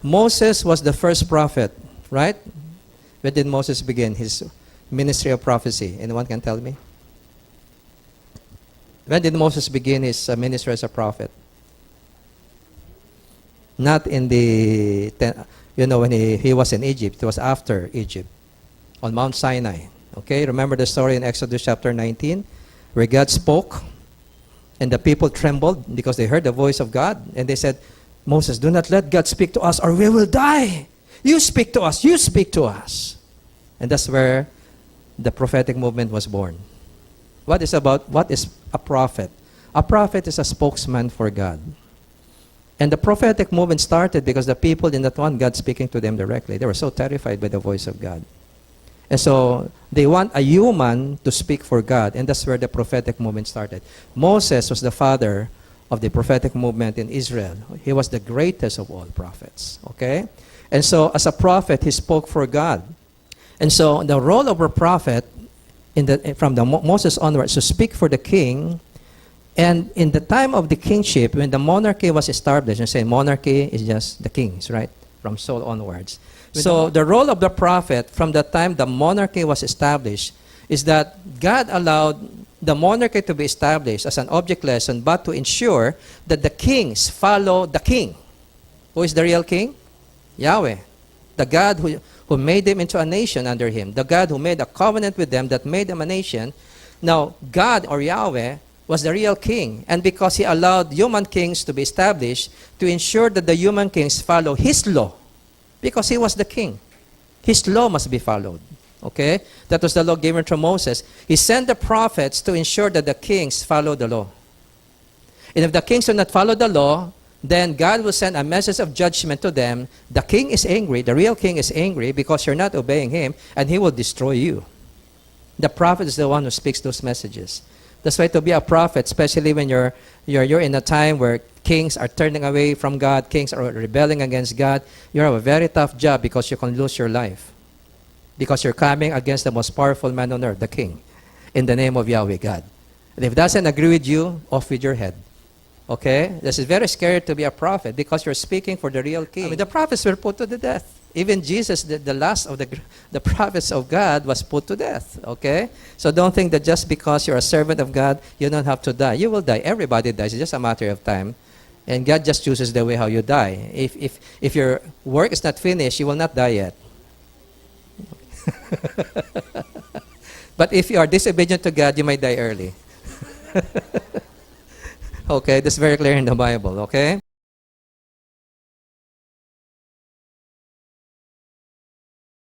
Moses was the first prophet, right? When did Moses begin his ministry of prophecy? Anyone can tell me? When did Moses begin his ministry as a prophet? Not in the, when he was in Egypt. It was after Egypt, on Mount Sinai. Okay, remember the story in Exodus chapter 19, where God spoke, and the people trembled because they heard the voice of God, and they said, Moses, do not let God speak to us or we will die. You speak to us, you speak to us. And that's where the prophetic movement was born. What is a prophet? A prophet is a spokesman for God. And the prophetic movement started because the people did not want God speaking to them directly. They were so terrified by the voice of God. And so they want a human to speak for God. And that's where the prophetic movement started. Moses was the father of the prophetic movement in Israel. He was the greatest of all prophets. Okay? And so as a prophet, he spoke for God. And so the role of a prophet from Moses onwards to speak for the king. And in the time of the kingship, when the monarchy was established, and say monarchy is just the kings, right? From Saul onwards. So the role of the prophet from the time the monarchy was established is that God allowed the monarchy to be established as an object lesson, but to ensure that the kings follow the king. Who is the real king? Yahweh. The God who made them into a nation under him. The God who made a covenant with them that made them a nation. Now, God or Yahweh was the real king. And because he allowed human kings to be established to ensure that the human kings follow his law. Because he was the king. His law must be followed. Okay? That was the law given to Moses. He sent the prophets to ensure that the kings follow the law. And if the kings do not follow the law, then God will send a message of judgment to them. The king is angry, the real king is angry because you're not obeying him, and he will destroy you. The prophet is the one who speaks those messages. That's why to be a prophet, especially when you're in a time where kings are turning away from God, kings are rebelling against God, you have a very tough job because you can lose your life. Because you're coming against the most powerful man on earth, the king, in the name of Yahweh God. And if it doesn't agree with you, off with your head. Okay? This is very scary to be a prophet because you're speaking for the real king. I mean, the prophets were put to the death. Even Jesus, the last of the prophets of God, was put to death. Okay? So don't think that just because you're a servant of God, you don't have to die. You will die. Everybody dies. It's just a matter of time. And God just chooses the way how you die. If your work is not finished, you will not die yet. But if you are disobedient to God, you might die early. Okay, that's very clear in the Bible, okay?